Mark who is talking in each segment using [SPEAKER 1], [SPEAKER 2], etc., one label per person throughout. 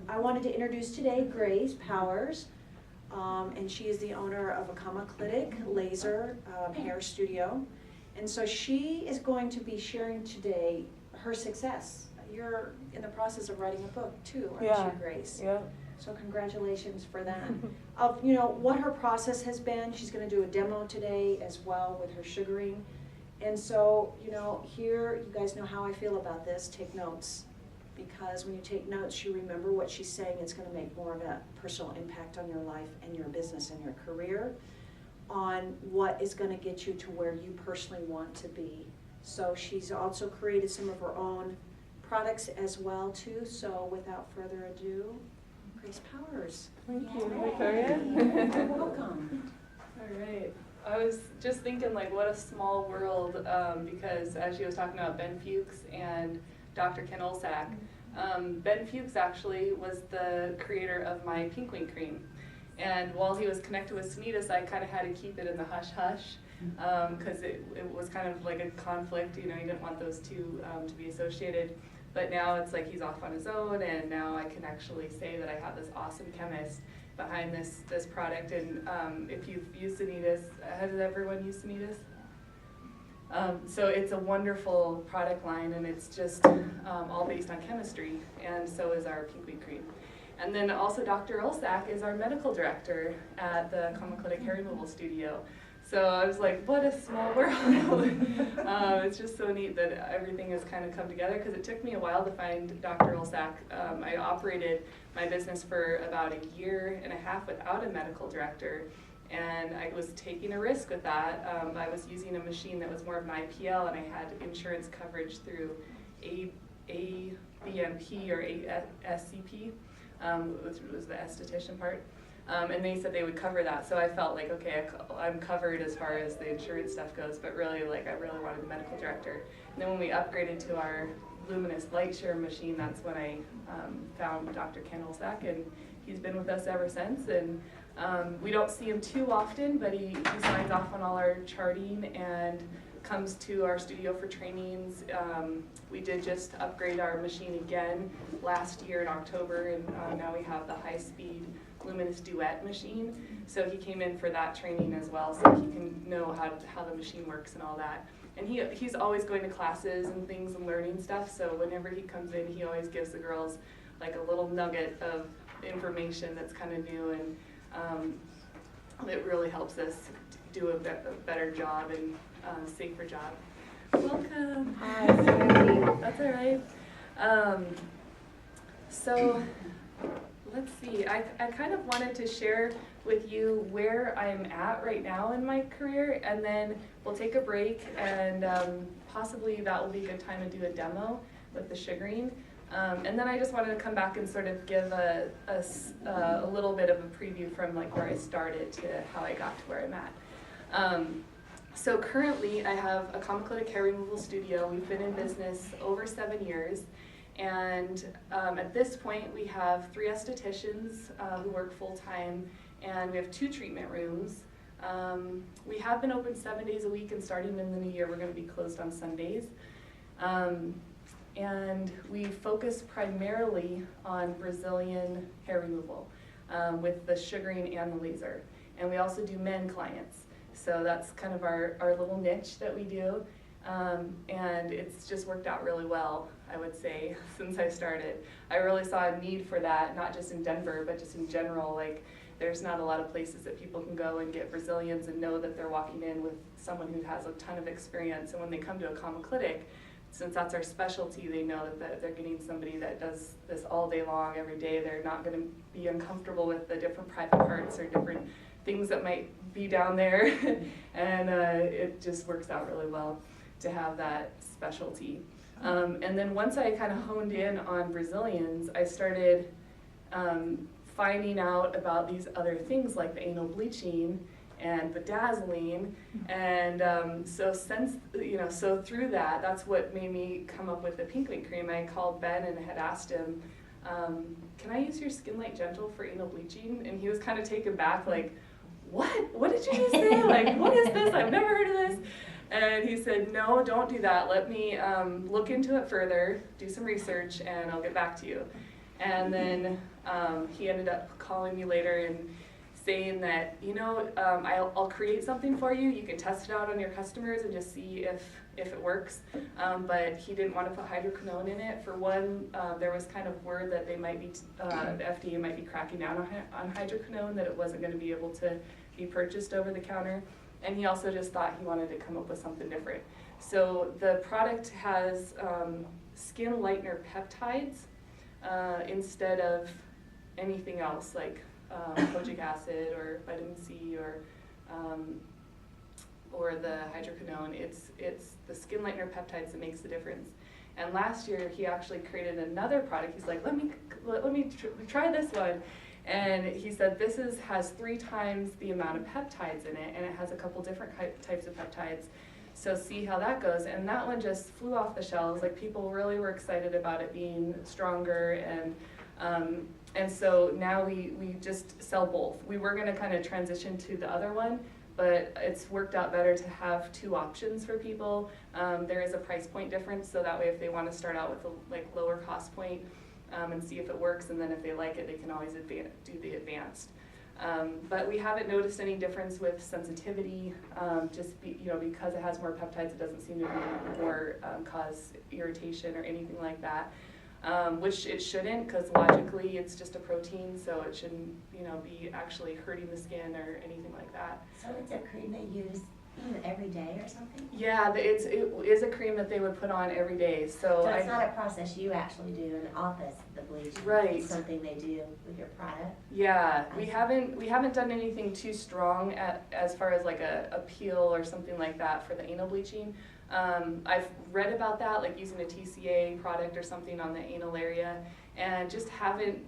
[SPEAKER 1] I wanted to introduce today Grace Powers, and she is the owner of Acomoclitic laser hair studio. And so she is going to be sharing today her success. You're in the process of writing a book too, aren't you, Grace?
[SPEAKER 2] Yeah.
[SPEAKER 1] So congratulations for that. Of what her process has been. She's going to do a demo today as well with her sugaring. And so, here, you guys know how I feel about this. Take notes. Because when you take notes, you remember what she's saying. It's going to make more of a personal impact on your life and your business and your career, on what is going to get you to where you personally want to be. So she's also created some of her own products as well, too. So without further ado, Grace Powers.
[SPEAKER 2] Thank you, Victoria.
[SPEAKER 1] Welcome.
[SPEAKER 2] All right. I was just thinking, what a small world, because as she was talking about Ben Fuchs and Dr. Ken Olsak, Ben Fuchs actually was the creator of my pink wing cream. And while he was connected with Sanitas, I kind of had to keep it in the hush-hush, because it was kind of like a conflict. You didn't want those two to be associated. But now it's like he's off on his own, and now I can actually say that I have this awesome chemist behind this product. And if you've used Sanitas, has everyone used Sanitas? So it's a wonderful product line, and it's just all based on chemistry, and so is our pink wing cream. And then also Dr. Olsak is our medical director at the Acomoclitic hair removal studio. So I was like, what a small world. It's just so neat that everything has kind of come together, because it took me a while to find Dr. Olsak. I operated my business for about a year and a half without a medical director, and I was taking a risk with that. I was using a machine that was more of an IPL, and I had insurance coverage through ABMP or SCP, which was the esthetician part. And they said they would cover that, so I felt like, okay, I'm covered as far as the insurance stuff goes, but really, I really wanted the medical director. And then when we upgraded to our luminous light share machine, that's when I found Dr. Ken Olsak, and he's been with us ever since. And we don't see him too often, but he signs off on all our charting and comes to our studio for trainings. We did just upgrade our machine again last year in October, and now we have the high-speed luminous duet machine. So he came in for that training as well, so he can know how the machine works and all that. And he's always going to classes and things and learning stuff, so whenever he comes in, he always gives the girls like a little nugget of information that's kind of new, and it really helps us do a better job and safer job. Welcome.
[SPEAKER 1] Hi, Sandy.
[SPEAKER 2] That's all right. So let's see. I kind of wanted to share with you where I'm at right now in my career, and then we'll take a break, and possibly that will be a good time to do a demo with the sugaring. And then I just wanted to come back and sort of give a little bit of a preview from where I started to how I got to where I'm at. So currently I have a Acomoclitic hair removal studio. We've been in business over 7 years. And at this point we have 3 estheticians who work full-time, and we have 2 treatment rooms. We have been open 7 days a week, and starting in the new year we're going to be closed on Sundays. And we focus primarily on Brazilian hair removal with the sugaring and the laser. And we also do men clients. So that's kind of our little niche that we do. And it's just worked out really well, I would say, since I started. I really saw a need for that, not just in Denver, but just in general. There's not a lot of places that people can go and get Brazilians and know that they're walking in with someone who has a ton of experience. And when they come to Acomoclitic, since that's our specialty, they know that they're getting somebody that does this all day long, every day. They're not going to be uncomfortable with the different private parts or different things that might be down there. And it just works out really well to have that specialty. And then once I kind of honed in on Brazilians, I started finding out about these other things like the anal bleaching and bedazzling, and so through that, that's what made me come up with the pink wing cream. I called Ben and had asked him, can I use your Skin Light Gentle for anal bleaching? And he was kind of taken back, like, what did you just say? What is this? I've never heard of this. And he said, no, don't do that. Let me look into it further, do some research, and I'll get back to you. And then he ended up calling me later and saying that, you know, I'll create something for you. You can test it out on your customers and just see if it works. But he didn't want to put hydroquinone in it. For one, there was kind of word that they might be, the FDA might be cracking down on hydroquinone, that it wasn't going to be able to be purchased over the counter. And he also just thought he wanted to come up with something different. So the product has skin lightener peptides instead of anything else like kojic acid or vitamin C or the hydroquinone. It's the skin lightener peptides that makes the difference. And last year he actually created another product. He's like, let me try this one. And he said this has 3 times the amount of peptides in it, and it has a couple different types of peptides. So see how that goes. And that one just flew off the shelves. Like, people really were excited about it being stronger, and so now we just sell both. We were going to kind of transition to the other one, but it's worked out better to have 2 options for people. There is a price point difference, so that way if they want to start out with a lower cost point and see if it works, and then if they like it, they can always do the advanced. But we haven't noticed any difference with sensitivity. Because it has more peptides, it doesn't seem to be more cause irritation or anything like that. Which it shouldn't, because logically it's just a protein, so it shouldn't, be actually hurting the skin or anything like that.
[SPEAKER 3] So it's a cream they use every day or something?
[SPEAKER 2] Yeah, it is a cream that they would put on every day. So
[SPEAKER 3] it's not a process you actually do in the office, the bleaching.
[SPEAKER 2] Right.
[SPEAKER 3] It's something they do with your product.
[SPEAKER 2] Yeah, we haven't done anything too strong as far as like a peel or something like that for the anal bleaching. I've read about that, like using a TCA product or something on the anal area, and just haven't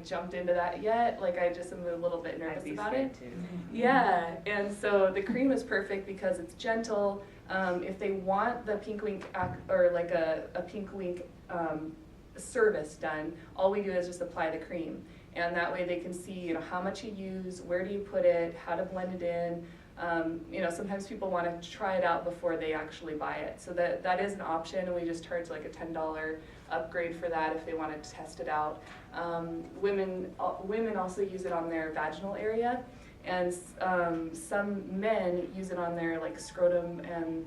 [SPEAKER 2] jumped into that yet. Like, I just am a little bit nervous about it.
[SPEAKER 4] Too.
[SPEAKER 2] Yeah, and so the cream is perfect because it's gentle. If they want the pink wink or like a pink wink service done, all we do is just apply the cream, and that way they can see how much you use, where do you put it, how to blend it in. Sometimes people want to try it out before they actually buy it, so that is an option, and we just charge like a $10 upgrade for that if they wanted to test it out. Women also use it on their vaginal area, and some men use it on their scrotum and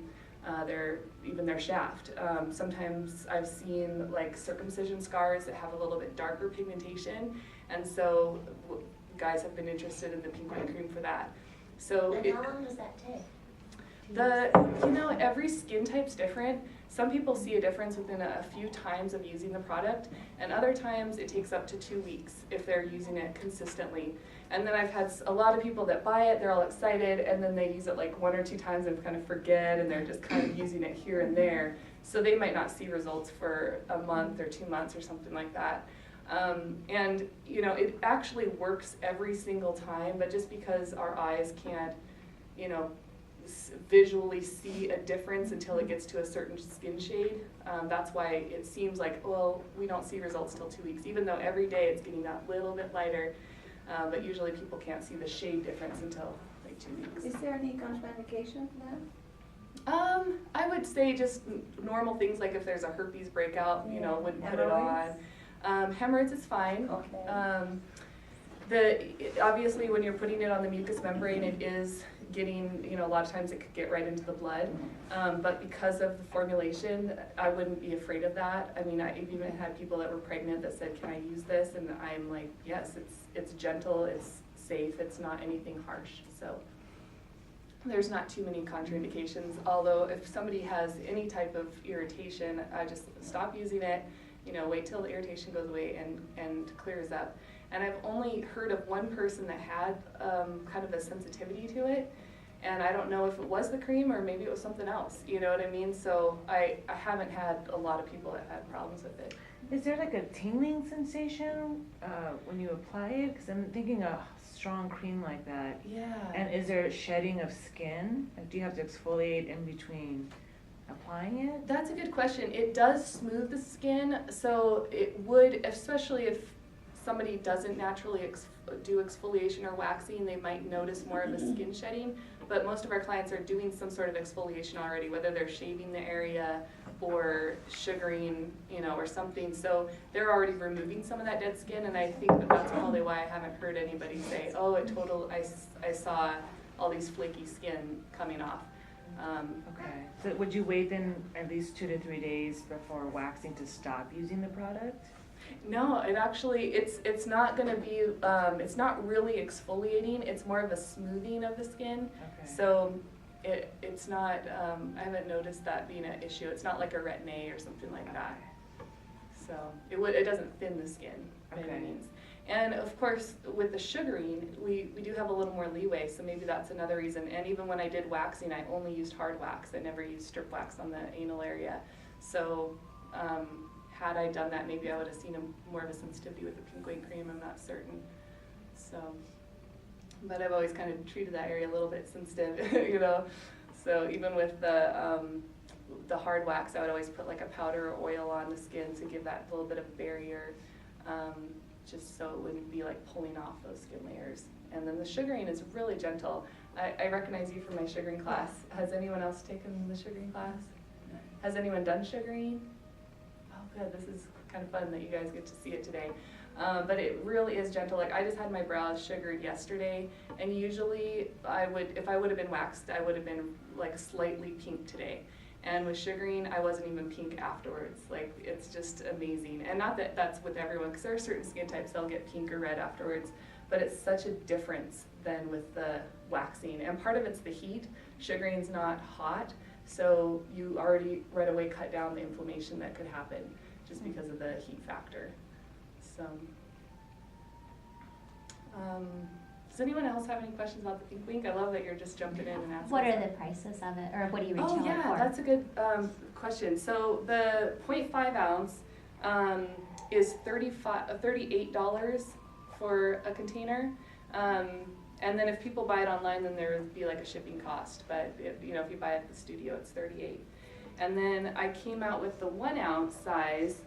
[SPEAKER 2] even their shaft. Sometimes I've seen circumcision scars that have a little bit darker pigmentation, and so guys have been interested in the pink wing cream for that. So
[SPEAKER 3] and how long does that take?
[SPEAKER 2] Every skin type's different. Some people see a difference within a few times of using the product, and other times it takes up to 2 weeks if they're using it consistently. And then I've had a lot of people that buy it, they're all excited, and then they use it 1 or 2 times and kind of forget, and they're just kind of using it here and there. So they might not see results for a month or 2 months or something like that. It actually works every single time, but just because our eyes can't, visually see a difference until it gets to a certain skin shade, that's why it seems like, well, we don't see results till 2 weeks, even though every day it's getting that little bit lighter, but usually people can't see the shade difference until 2 weeks.
[SPEAKER 4] Is there any contraindication for that?
[SPEAKER 2] I would say just normal things, like if there's a herpes breakout, wouldn't put it on. Hemorrhoids is fine.
[SPEAKER 4] Okay.
[SPEAKER 2] Obviously when you're putting it on the mucous membrane, it is getting, a lot of times it could get right into the blood, but because of the formulation, I wouldn't be afraid of that. I mean, I've even had people that were pregnant that said, can I use this? And I'm like, yes, it's gentle, it's safe, it's not anything harsh. So there's not too many contraindications, although if somebody has any type of irritation, I just stop using it, wait till the irritation goes away and clears up. And I've only heard of one person that had kind of a sensitivity to it, and I don't know if it was the cream or maybe it was something else, you know what I mean? So I haven't had a lot of people that had problems with it.
[SPEAKER 5] Is there a tingling sensation when you apply it? Because I'm thinking a strong cream like that.
[SPEAKER 2] Yeah.
[SPEAKER 5] And is there shedding of skin? Do you have to exfoliate in between applying it?
[SPEAKER 2] That's a good question. It does smooth the skin, so it would, especially if somebody doesn't naturally do exfoliation or waxing, they might notice more of the skin shedding, but most of our clients are doing some sort of exfoliation already, whether they're shaving the area or sugaring, you know, or something. So they're already removing some of that dead skin, and I think that that's probably why I haven't heard anybody say, oh, I saw all these flaky skin coming off.
[SPEAKER 5] Okay, so would you wait then at least 2 to 3 days before waxing to stop using the product?
[SPEAKER 2] No, it actually, it's not gonna be, it's not really exfoliating, it's more of a smoothing of the skin.
[SPEAKER 5] Okay.
[SPEAKER 2] So it's not, I haven't noticed that being an issue. It's not like a retin-A or something like that. So it doesn't thin the skin by
[SPEAKER 5] Okay.
[SPEAKER 2] any means. And of course, with the sugaring, we do have a little more leeway, so maybe that's another reason. And even when I did waxing, I only used hard wax. I never used strip wax on the anal area. So had I done that, maybe I would have seen more of a sensitivity with the pink white cream. I'm not certain. So, but I've always kind of treated that area a little bit sensitive, you know. So even with the hard wax, I would always put like a powder or oil on the skin to give that little bit of barrier. Just so it wouldn't be like pulling off those skin layers. And then the sugaring is really gentle. I recognize you from my sugaring class. Has anyone else taken the sugaring class? Has anyone done sugaring? Oh good, this is kind of fun that you guys get to see it today. But it really is gentle. Like I just had my brows sugared yesterday, and usually if I would have been waxed, I would have been like slightly pink today. And with sugaring, I wasn't even pink afterwards. Like, it's just amazing. And not that that's with everyone, because there are certain skin types that'll get pink or red afterwards, but it's such a difference than with the waxing. And part of it's the heat. Sugaring's not hot, so you already right away cut down the inflammation that could happen just because of the heat factor. So, does anyone else have any questions about the pink wink? I love that you're just jumping in and asking.
[SPEAKER 3] What are the prices of it, or what do you retail
[SPEAKER 2] Oh yeah,
[SPEAKER 3] it for?
[SPEAKER 2] that's a good question. So the 0.5 ounce is $38 for a container, and then if people buy it online, then there would be like a shipping cost. But if you buy it at the studio, it's $38. And then I came out with the 1 ounce size,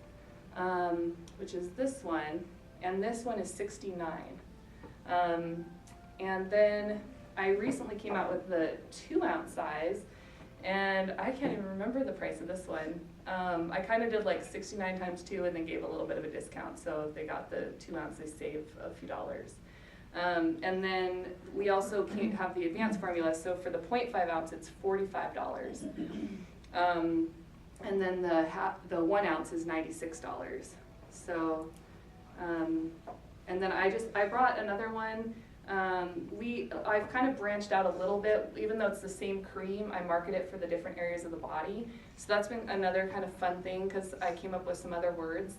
[SPEAKER 2] which is this one, and this one is $69. And then I recently came out with the 2 ounce size, and I can't even remember the price of this one. I kind of did like 69 times 2 and then gave a little bit of a discount, so if they got the 2 ounce, they save a few dollars. And then we also have the advanced formula, so for the 0.5 ounce, it's $45. And then the 1 ounce is $96. So, and then I brought another one. I've kind of branched out a little bit. Even though it's the same cream, I market it for the different areas of the body. So that's been another kind of fun thing, because I came up with some other words.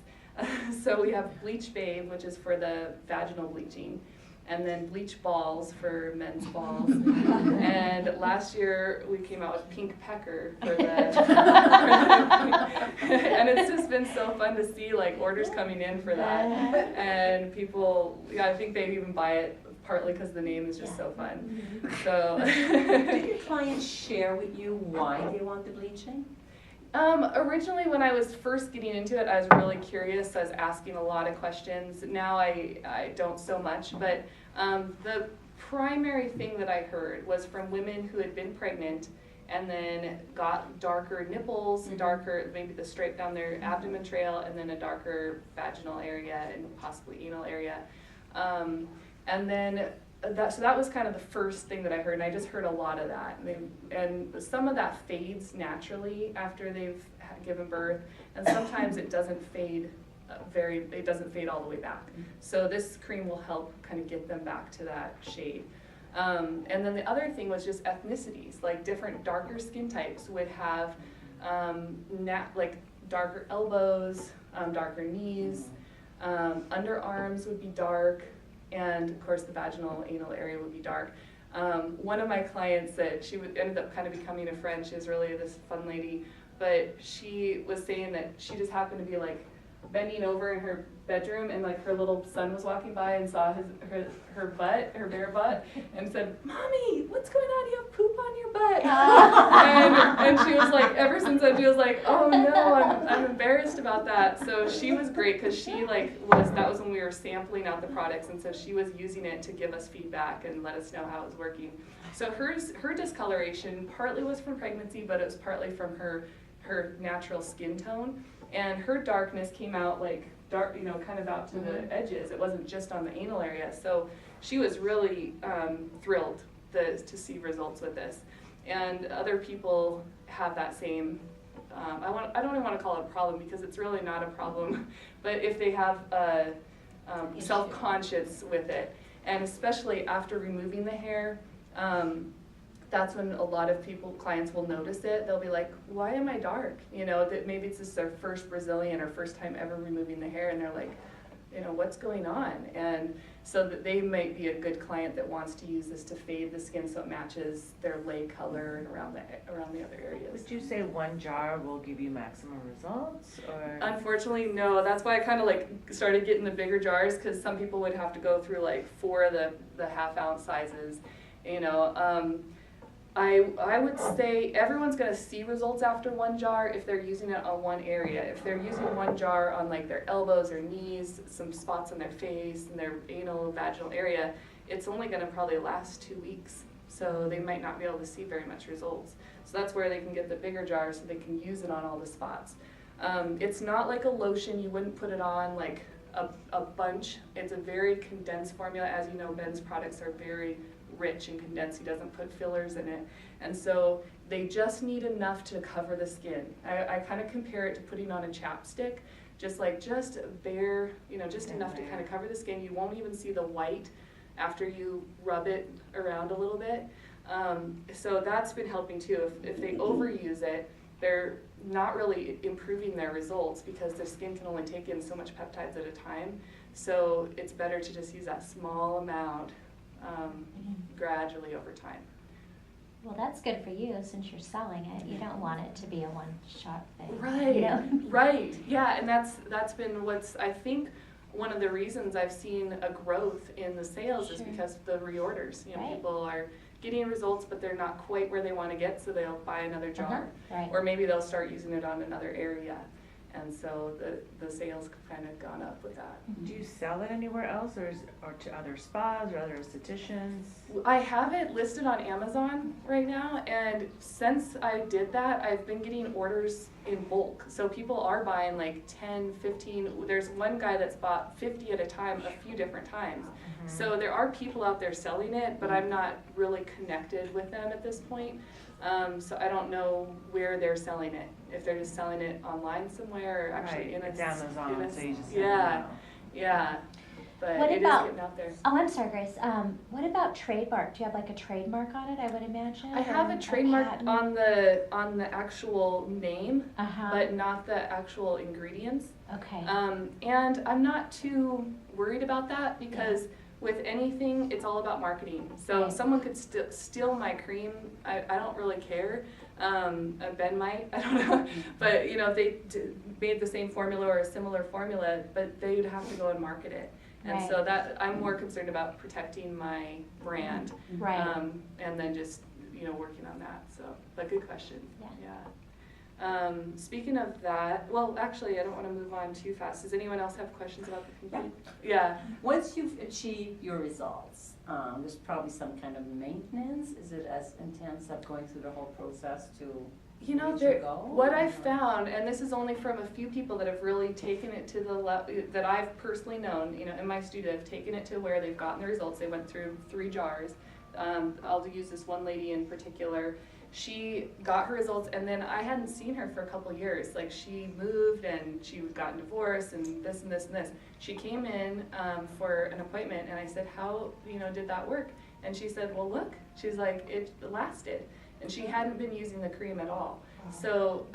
[SPEAKER 2] So we have Bleach Babe, which is for the vaginal bleaching, and then Bleach Balls for men's balls. And last year we came out with Pink Pecker for the and it's just been so fun to see like orders coming in for that. And people, I think they even buy it partly because the name is just so fun. So
[SPEAKER 6] Did your clients share with you why they want the bleaching?
[SPEAKER 2] Originally, when I was first getting into it, I was really curious. I was asking a lot of questions. Now I don't so much, but the primary thing that I heard was from women who had been pregnant and then got darker nipples, darker, maybe the stripe down their abdomen trail, and then a darker vaginal area and possibly anal area. And then so that was kind of the first thing that I heard, and I just heard a lot of that. And some of that fades naturally after they've given birth, and sometimes it doesn't fade it doesn't fade all the way back. So this cream will help kind of get them back to that shade. And then the other thing was just ethnicities, like different darker skin types would have like darker elbows, darker knees, underarms would be dark, and of course the vaginal anal area would be dark. One of my clients said she ended up kind of becoming a friend. She was really this fun lady, but she was saying that she just happened to be like bending over in her bedroom, and like her little son was walking by and saw her butt, her bare butt, and said, "Mommy, what's going on? You have poop on your butt." and she was like, ever since then she was like, "Oh no, I'm embarrassed about that." So she was great, because she that was when we were sampling out the products, and so she was using it to give us feedback and let us know how it was working. So her discoloration partly was from pregnancy, but it was partly from her her natural skin tone, and her darkness came out like dark, you know, kind of out to the edges. It wasn't just on the anal area. So she was really thrilled to see results with this. And other people have that same, I don't even want to call it a problem because it's really not a problem, but if they have self-conscious with it, and especially after removing the hair, that's when a lot of clients will notice it. They'll be like, why am I dark? You know, that maybe it's just their first Brazilian or first time ever removing the hair, and they're like, you know, what's going on? And so that they might be a good client that wants to use this to fade the skin so it matches their leg color and around the other areas.
[SPEAKER 5] Would you say one jar will give you maximum results, or?
[SPEAKER 2] Unfortunately, no. That's why I kind of like started getting the bigger jars, because some people would have to go through like 4 of the half-ounce sizes. You know, I would say everyone's going to see results after 1 jar if they're using it on one area. If they're using 1 jar on like their elbows or knees, some spots on their face and their anal, vaginal area, it's only going to probably last 2 weeks. So they might not be able to see very much results. So that's where they can get the bigger jar so they can use it on all the spots. It's not like a lotion. You wouldn't put it on like a bunch. It's a very condensed formula. As you know, Ben's products are very rich and condensed. He doesn't put fillers in it, and so they just need enough to cover the skin. I kind of compare it to putting on a chapstick, just bare, you know, just enough to kind of cover the skin. You won't even see the white after you rub it around a little bit. So that's been helping too. If they overuse it, they're not really improving their results because their skin can only take in so much peptides at a time. So it's better to just use that small amount gradually over time.
[SPEAKER 3] Well, that's good for you since you're selling it. You don't want it to be a one-shot thing.
[SPEAKER 2] Right,
[SPEAKER 3] You know?
[SPEAKER 2] right, yeah, and that's been I think one of the reasons I've seen a growth in the sales is because of the reorders. You know,
[SPEAKER 3] Right.
[SPEAKER 2] people are getting results, but they're not quite where they want to get, so they'll buy another jar.
[SPEAKER 3] Right.
[SPEAKER 2] Or maybe they'll start using it on another area. And so the sales have kind of gone up with that.
[SPEAKER 5] Do you sell it anywhere else, or to other spas or other estheticians?
[SPEAKER 2] I have it listed on Amazon right now, and since I did that, I've been getting orders in bulk. So people are buying like 10, 15, there's one guy that's bought 50 at a time a few different times. So there are people out there selling it, but I'm not really connected with them at this point. So I don't know where they're selling it. If they're just selling it online somewhere, or actually in a
[SPEAKER 5] it's Amazon, so you just
[SPEAKER 2] yeah, yeah. But
[SPEAKER 3] What
[SPEAKER 2] it
[SPEAKER 3] about-
[SPEAKER 2] is getting out there.
[SPEAKER 3] Oh, I'm sorry, Grace. What about trademark? Do you have like a trademark on it, I would imagine?
[SPEAKER 2] I have
[SPEAKER 3] or
[SPEAKER 2] a trademark
[SPEAKER 3] patent?
[SPEAKER 2] on the actual name,
[SPEAKER 3] Uh-huh.
[SPEAKER 2] but not the actual ingredients.
[SPEAKER 3] Okay.
[SPEAKER 2] And I'm not too worried about that because with anything, it's all about marketing. So
[SPEAKER 3] Right.
[SPEAKER 2] someone could steal my cream. I don't really care. Ben might, I don't know. But, you know, if they made the same formula or a similar formula, but they'd have to go and market it. And so that I'm more concerned about protecting my brand.
[SPEAKER 3] Right.
[SPEAKER 2] And then just, you know, working on that. So, but good question.
[SPEAKER 3] Yeah.
[SPEAKER 2] Speaking of that, well, actually, I don't want to move on too fast. Does anyone else have questions about the complete? Yeah.
[SPEAKER 6] Once you've achieved your results, there's probably some kind of maintenance. Is it as intense as going through the whole process to
[SPEAKER 2] You know,
[SPEAKER 6] reach your goal?
[SPEAKER 2] what I've found, and this is only from a few people that have really taken it to the level that I've personally known, you know, in my studio, have taken it to where they've gotten the results. They went through 3 jars. I'll use this one lady in particular. She got her results, and then I hadn't seen her for a couple years. Like, she moved, and she was gotten divorced, and this and this and this. She came in for an appointment, and I said, how, you know, did that work? And she said, well, look. She's like, it lasted. And she hadn't been using the cream at all. So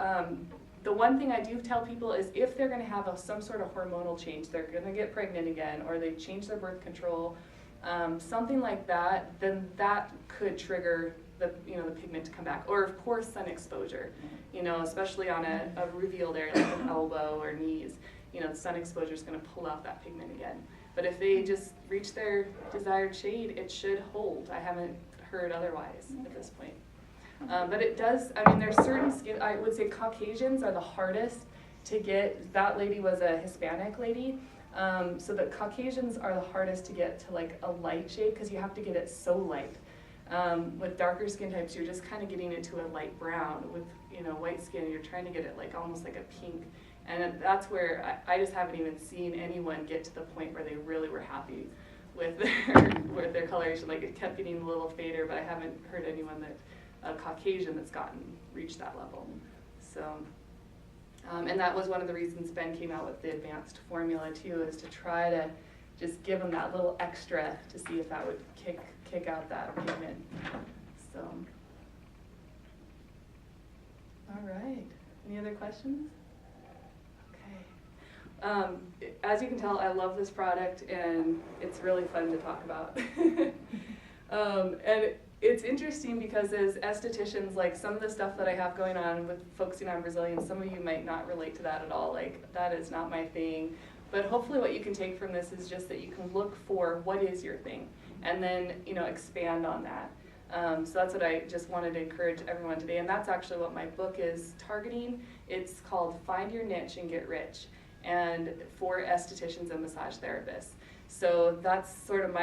[SPEAKER 2] the one thing I do tell people is if they're going to have some sort of hormonal change, they're going to get pregnant again, or they change their birth control, something like that, then that could trigger the pigment to come back. Or of course sun exposure, you know, especially on a revealed area like an elbow or knees, you know, sun exposure is going to pull out that pigment again. But if they just reach their desired shade, it should hold. I haven't heard otherwise at this point. But it does, I mean, there's certain skin, I would say Caucasians are the hardest to get. That lady was a Hispanic lady. So the Caucasians are the hardest to get to like a light shade because you have to get it so light. With darker skin types, you're just kind of getting it to a light brown. With, you know, white skin, you're trying to get it like almost like a pink. And that's where I just haven't even seen anyone get to the point where they really were happy with their coloration. Like, it kept getting a little fader, but I haven't heard anyone that, a Caucasian that's reached that level. So, and that was one of the reasons Ben came out with the advanced formula too, is to try to just give them that little extra to see if that would kick out that pigment. So, all right. Any other questions? Okay. As you can tell, I love this product, and it's really fun to talk about. And it's interesting because as estheticians, like, some of the stuff that I have going on with focusing on Brazilians, some of you might not relate to that at all. Like, that is not my thing. But hopefully what you can take from this is just that you can look for what is your thing, and then, you know, expand on that. So that's what I just wanted to encourage everyone today, and that's actually what my book is targeting. It's called Find Your Niche and Get Rich, and for estheticians and massage therapists. So that's sort of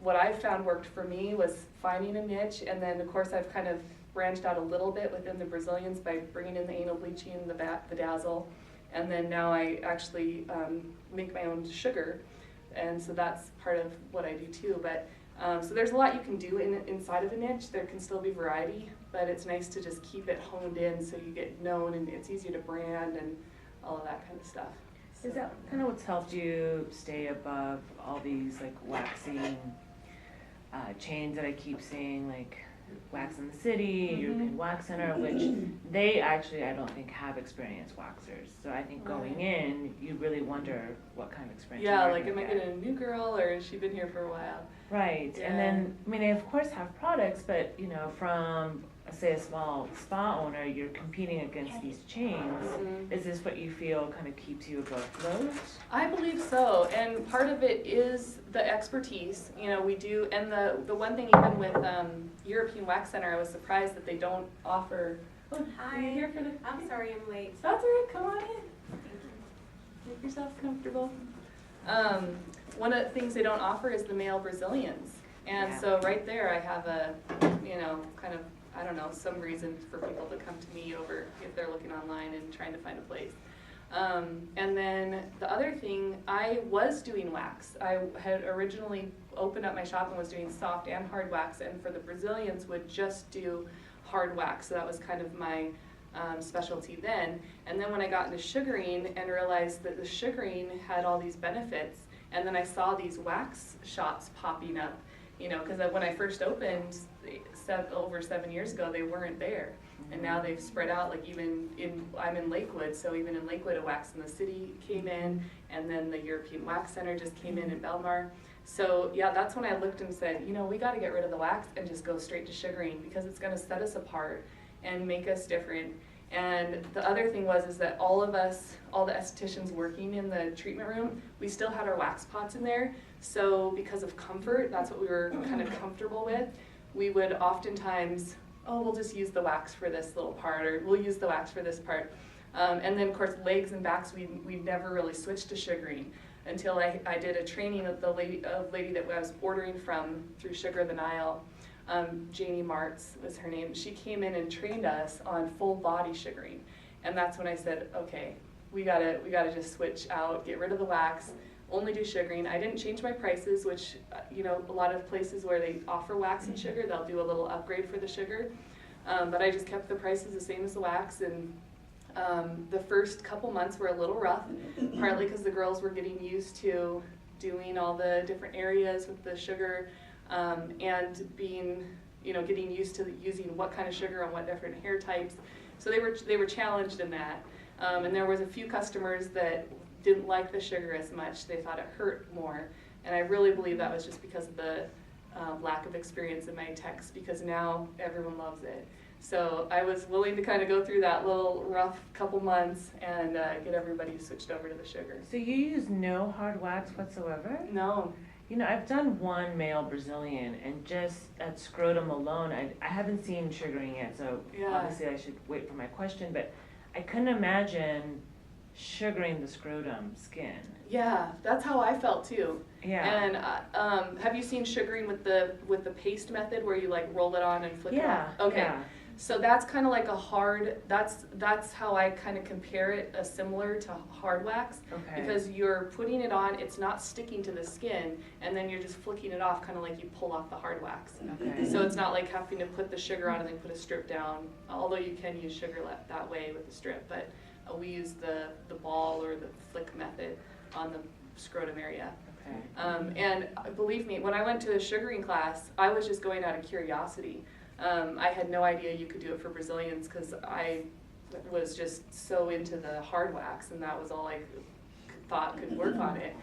[SPEAKER 2] what I found worked for me was finding a niche, and then of course I've kind of branched out a little bit within the Brazilians by bringing in the anal bleaching, the Vadazzle, and then now I actually make my own sugar, and so that's part of what I do too. But so there's a lot you can do inside of a niche. There can still be variety, but it's nice to just keep it honed in so you get known and it's easier to brand and all of that kind of stuff. So.
[SPEAKER 5] Is that kind of what's helped you stay above all these like waxing chains that I keep seeing, like Wax in the City, European Wax Center, which they actually, I don't think, have experienced waxers. So I think going in, you really wonder what kind of experience
[SPEAKER 2] yeah,
[SPEAKER 5] you're
[SPEAKER 2] like, am I getting a new girl, or has she been here for a while?
[SPEAKER 5] Right, yeah. And then, I mean, they of course have products, but, you know, from, say, a small spa owner, you're competing against these chains. Is this what you feel kind of keeps you above those?
[SPEAKER 2] I believe so, and part of it is the expertise. You know, we do, and the one thing even with European Wax Center, I was surprised that they don't offer. Oh,
[SPEAKER 7] Hi.
[SPEAKER 2] Are you here for the?
[SPEAKER 7] I'm sorry I'm late.
[SPEAKER 2] That's all right. Come on in. Make yourself comfortable. One of the things they don't offer is the male Brazilians, and so right there I have a, you know, kind of, I don't know, some reason for people to come to me over if they're looking online and trying to find a place. And then the other thing, I was doing wax. I had originally opened up my shop and was doing soft and hard wax, and for the Brazilians would just do hard wax. So that was kind of my specialty then. And then when I got into sugaring and realized that the sugaring had all these benefits, and then I saw these wax shops popping up, you know, because when I first opened over 7 years ago, they weren't there. And now they've spread out, like even I'm in Lakewood, so even in Lakewood, a Wax in the City came in, and then the European Wax Center just came in Belmar. So yeah, that's when I looked and said, you know, we got to get rid of the wax and just go straight to sugaring, because it's going to set us apart and make us different. And the other thing is that all of us, all the estheticians working in the treatment room, we still had our wax pots in there. So because of comfort, that's what we were kind of comfortable with. We would oftentimes, oh, we'll just use the wax for this little part, or we'll use the wax for this part. And then of course legs and backs, we never really switched to sugaring until I did a training of the lady that I was ordering from through Sugar the Nile. Janie Martz was her name. She came in and trained us on full body sugaring, and that's when I said, okay, we gotta just switch out, get rid of the wax, only do sugaring. I didn't change my prices, which, you know, a lot of places where they offer wax and sugar, they'll do a little upgrade for the sugar, but I just kept the prices the same as the wax. And the first couple months were a little rough, partly because the girls were getting used to doing all the different areas with the sugar, and being, you know, getting used to using what kind of sugar on what different hair types. So they were challenged in that, and there was a few customers that didn't like the sugar as much. They thought it hurt more, and I really believe that was just because of the lack of experience in my techs, because now everyone loves it. So I was willing to kind of go through that little rough couple months and get everybody switched over to the sugar.
[SPEAKER 5] So you use no hard wax whatsoever?
[SPEAKER 2] No.
[SPEAKER 5] You know, I've done one male Brazilian, and just at scrotum alone, I haven't seen sugaring yet, so
[SPEAKER 2] Yeah.
[SPEAKER 5] obviously I should wait for my question, but I couldn't imagine sugaring the scrotum skin.
[SPEAKER 2] Yeah, that's how I felt too.
[SPEAKER 5] Yeah.
[SPEAKER 2] And have you seen sugaring with the paste method where you like roll it on and flick it off? Okay.
[SPEAKER 5] Yeah.
[SPEAKER 2] So that's kind of like a hard, that's how I kind of compare it, similar to hard wax.
[SPEAKER 5] Okay.
[SPEAKER 2] Because you're putting it on, it's not sticking to the skin, and then you're just flicking it off, kind of like you pull off the hard wax.
[SPEAKER 5] Okay.
[SPEAKER 2] So it's not like having to put the sugar on and then put a strip down, although you can use sugar that way with the strip, but we use the ball or the flick method on the scrotum area.
[SPEAKER 5] Okay.
[SPEAKER 2] And believe me, when I went to a sugaring class, I was just going out of curiosity. I had no idea you could do it for Brazilians because I was just so into the hard wax, and that was all I thought could work on it.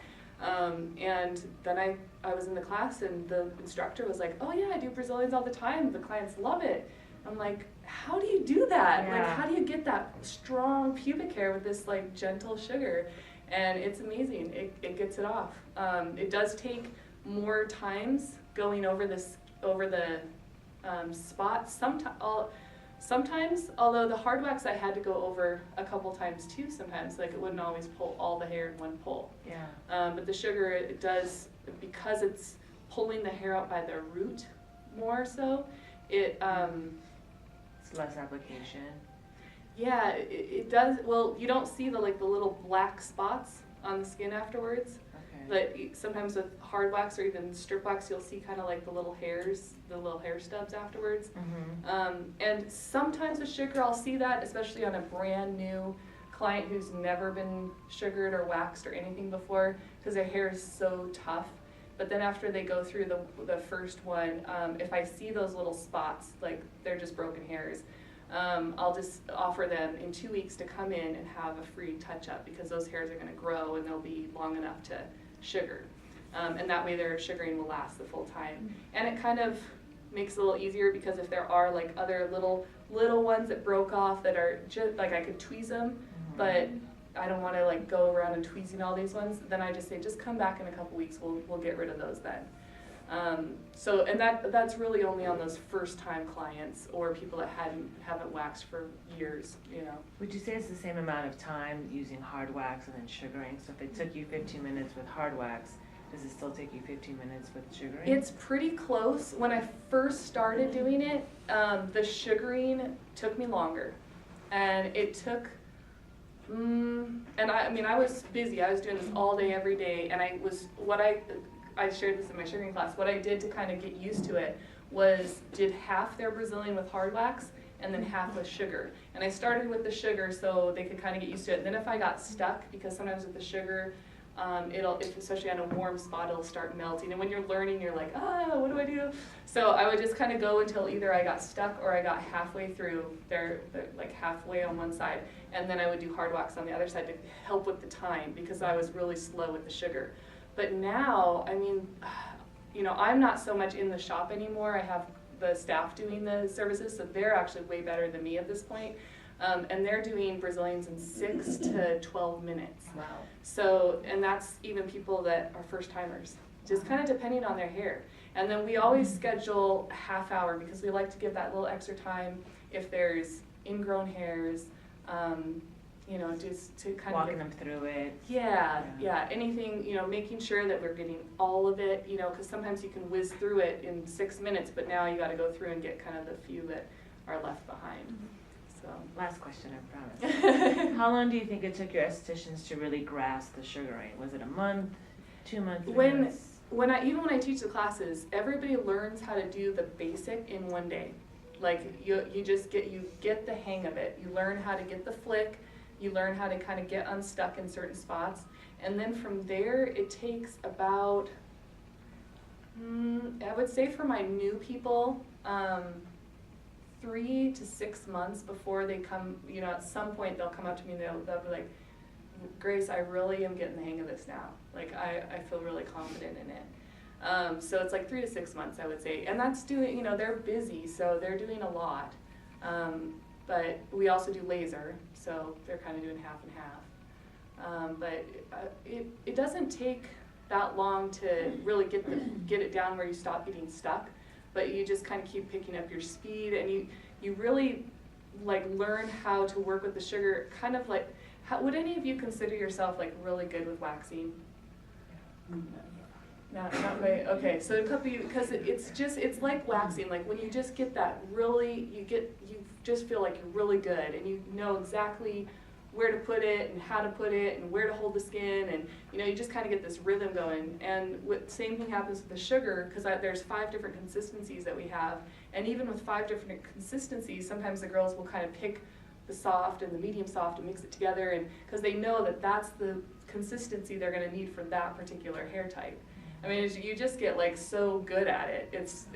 [SPEAKER 2] And then I was in the class, and the instructor was like, "Oh yeah, I do Brazilians all the time. The clients love it." I'm like, "How do you do that?
[SPEAKER 5] Yeah.
[SPEAKER 2] Like, how do you get that strong pubic hair with this like gentle sugar?" And it's amazing. It gets it off. It does take more times going over the spots. Sometimes, although the hard wax I had to go over a couple times too. Sometimes, like it wouldn't always pull all the hair in one pull.
[SPEAKER 5] Yeah.
[SPEAKER 2] But the sugar, it does, because it's pulling the hair out by the root more so.
[SPEAKER 5] It's less application.
[SPEAKER 2] Yeah, it does. Well, you don't see the little black spots on the skin afterwards.
[SPEAKER 5] Okay.
[SPEAKER 2] But sometimes with hard wax or even strip wax, you'll see kind of like the little hairs, the little hair stubs afterwards.
[SPEAKER 5] Mm-hmm.
[SPEAKER 2] And sometimes with sugar, I'll see that, especially on a brand new client who's never been sugared or waxed or anything before, because their hair is so tough. But then after they go through the first one, if I see those little spots, like they're just broken hairs, I'll just offer them in 2 weeks to come in and have a free touch-up, because those hairs are going to grow and they'll be long enough to sugar. And that way their sugaring will last the full time. And it kind of makes it a little easier, because if there are like other little ones that broke off that are just like, I could tweeze them, but I don't want to like go around and tweezing all these ones, then I just say, just come back in a couple weeks, we'll get rid of those then. So, and that's really only on those first-time clients or people that haven't waxed for years, you know.
[SPEAKER 5] Would you say it's the same amount of time using hard wax and then sugaring? So if it took you 15 minutes with hard wax, does it still take you 15 minutes with sugaring?
[SPEAKER 2] It's pretty close. When I first started doing it, the sugaring took me longer, and it took. And I was busy. I was doing this all day, every day, and I shared this in my sugaring class. What I did to kind of get used to it was did half their Brazilian with hard wax and then half with sugar. And I started with the sugar so they could kind of get used to it. And then if I got stuck, because sometimes with the sugar, especially on a warm spot, it'll start melting. And when you're learning, you're like, what do I do? So I would just kind of go until either I got stuck or I got halfway through, like halfway on one side. And then I would do hard wax on the other side to help with the time, because I was really slow with the sugar. But now, I mean, you know, I'm not so much in the shop anymore. I have the staff doing the services, so they're actually way better than me at this point. And they're doing Brazilians in 6 to 12 minutes.
[SPEAKER 6] Wow.
[SPEAKER 2] So, and that's even people that are first timers, just kind of depending on their hair. And then we always schedule a half hour, because we like to give that little extra time if there's ingrown hairs, you know, just to kind
[SPEAKER 5] walking
[SPEAKER 2] of
[SPEAKER 5] them through it.
[SPEAKER 2] Yeah, anything, you know, making sure that we're getting all of it, you know, because sometimes you can whiz through it in 6 minutes, but now you got to go through and get kind of the few that are left behind. So
[SPEAKER 5] Last question, I promise. How long do you think it took your estheticians to really grasp the sugaring? Was it a month, 2 months, 3 months?
[SPEAKER 2] Even when I teach the classes, everybody learns how to do the basic in 1 day. Like you get the hang of it. You learn how to get the flick. You learn how to kind of get unstuck in certain spots. And then from there, it takes about, I would say for my new people, 3 to 6 months before they come, you know, at some point they'll come up to me and they'll be like, Grace, I really am getting the hang of this now. Like, I feel really confident in it. So it's like 3 to 6 months, I would say. And that's doing, you know, they're busy, so they're doing a lot. But we also do laser, so they're kind of doing half and half. But it doesn't take that long to really get it down where you stop getting stuck. But you just kind of keep picking up your speed, and you really like learn how to work with the sugar, kind of like would any of you consider yourself like really good with waxing? Not quite. Okay, so a couple of you, because it's like waxing. Like when you just get that really, you just feel like you're really good, and you know exactly where to put it and how to put it and where to hold the skin, and you just kind of get this rhythm going. And same thing happens with the sugar, because there's 5 different consistencies that we have, and even with 5 different consistencies, sometimes the girls will kind of pick the soft and the medium soft and mix it together, and because they know that that's the consistency they're going to need for that particular hair type. I mean, you just get like so good at it. It's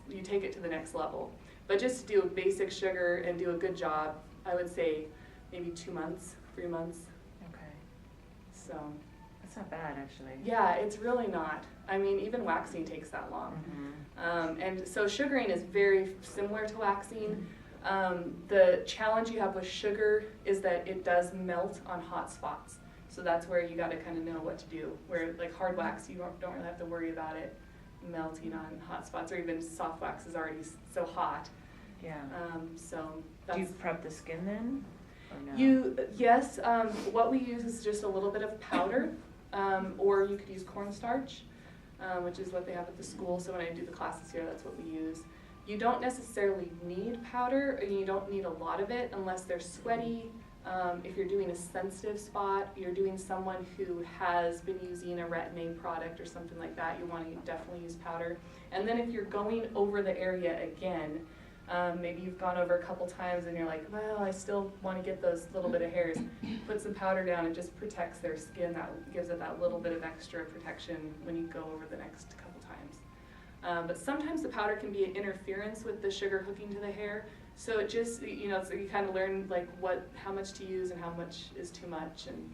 [SPEAKER 2] you take it to the next level. But just to do a basic sugar and do a good job, I would say maybe 2 months, 3 months.
[SPEAKER 5] Okay.
[SPEAKER 2] So.
[SPEAKER 5] That's not bad, actually.
[SPEAKER 2] Yeah, it's really not. I mean, even waxing takes that long. And so sugaring is very similar to waxing. The challenge you have with sugar is that it does melt on hot spots. So that's where you got to kind of know what to do. Where like hard wax, you don't really have to worry about it melting on hot spots, or even soft wax is already so hot.
[SPEAKER 5] Yeah.
[SPEAKER 2] So
[SPEAKER 5] do you
[SPEAKER 2] that's,
[SPEAKER 5] prep the skin then? Or no?
[SPEAKER 2] Yes. What we use is just a little bit of powder, or you could use cornstarch, which is what they have at the school. So when I do the classes here, that's what we use. You don't necessarily need powder, and you don't need a lot of it unless they're sweaty. If you're doing a sensitive spot, you're doing someone who has been using a retin-A product or something like that, you want to definitely use powder. And then if you're going over the area again, maybe you've gone over a couple times and you're like, well, I still want to get those little bit of hairs, put some powder down. It just protects their skin. That gives it that little bit of extra protection when you go over the next couple times. But sometimes the powder can be an interference with the sugar hooking to the hair. So it just, so you kind of learn like how much to use and how much is too much and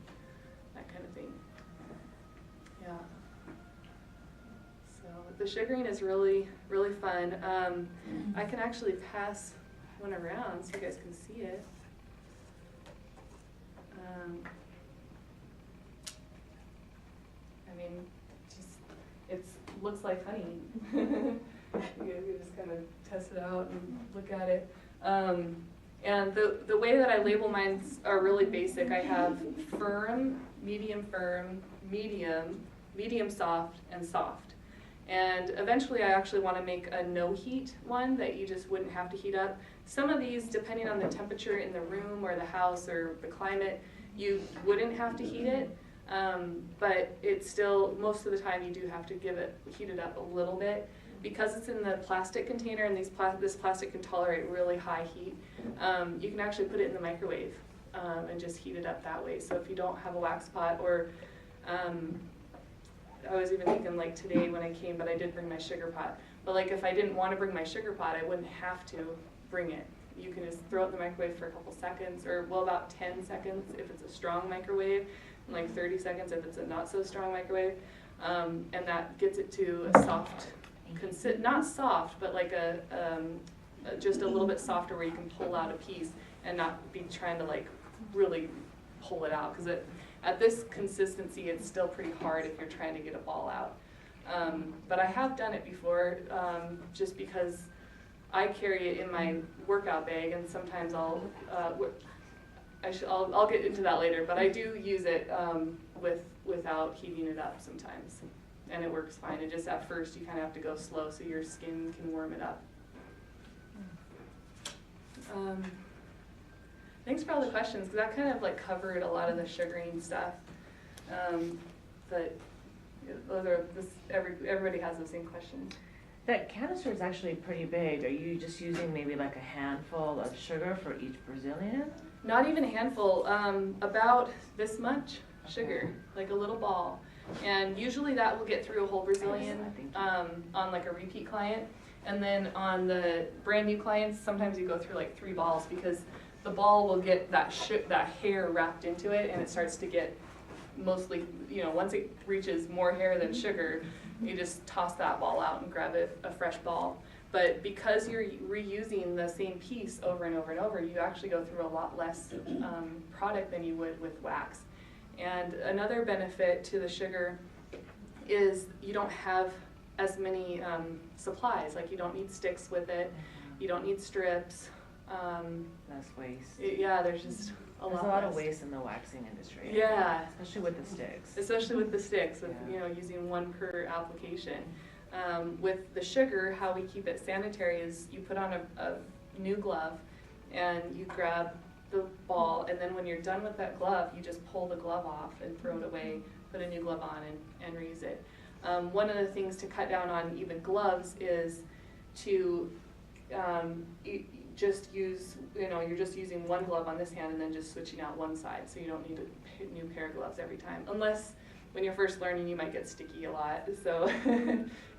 [SPEAKER 2] that kind of thing. Yeah. So the sugaring is really, really fun. I can actually pass one around so you guys can see it. I mean, it looks like honey. You guys can just kind of test it out and look at it. And the way that I label mine are really basic. I have firm, medium, medium soft, and soft. And eventually I actually want to make a no heat one that you just wouldn't have to heat up. Some of these, depending on the temperature in the room or the house or the climate, you wouldn't have to heat it. But it's still, most of the time you do have to heat it up a little bit. Because it's in the plastic container and this plastic can tolerate really high heat, you can actually put it in the microwave and just heat it up that way. So if you don't have a wax pot, or I was even thinking like today when I came, but I did bring my sugar pot. But like if I didn't want to bring my sugar pot, I wouldn't have to bring it. You can just throw it in the microwave for a couple seconds, or well, about 10 seconds if it's a strong microwave, and like 30 seconds if it's a not so strong microwave, and that gets it to a soft, not soft, but like just a little bit softer where you can pull out a piece and not be trying to like really pull it out, because at this consistency it's still pretty hard if you're trying to get a ball out. But I have done it before, just because I carry it in my workout bag, and sometimes I'll get into that later, but I do use it without heating it up sometimes. And it works fine. It just at first you kind of have to go slow so your skin can warm it up. Thanks for all the questions, because that kind of like covered a lot of the sugaring stuff. But those are everybody has the same questions.
[SPEAKER 5] That canister is actually pretty big. Are you just using maybe like a handful of sugar for each Brazilian?
[SPEAKER 2] Not even a handful. About this much sugar, like a little ball. And usually that will get through a whole Brazilian on like a repeat client. And then on the brand new clients, sometimes you go through like 3 balls, because the ball will get that hair wrapped into it, and it starts to get mostly, once it reaches more hair than sugar, you just toss that ball out and grab a fresh ball. But because you're reusing the same piece over and over and over, you actually go through a lot less product than you would with wax. And another benefit to the sugar is you don't have as many supplies. Like you don't need sticks with it, you don't need strips.
[SPEAKER 5] Less waste.
[SPEAKER 2] Yeah, there's just
[SPEAKER 5] There's a lot of waste in the waxing industry.
[SPEAKER 2] Yeah.
[SPEAKER 5] Especially with the sticks.
[SPEAKER 2] Especially with the sticks, with,
[SPEAKER 5] Yeah.
[SPEAKER 2] using one per application. With the sugar, how we keep it sanitary is you put on a new glove and you grab the ball, and then when you're done with that glove, you just pull the glove off and throw it away, put a new glove on and reuse it. One of the things to cut down on even gloves is to just use, you're just using one glove on this hand and then just switching out one side, so you don't need a new pair of gloves every time. Unless when you're first learning, you might get sticky a lot, so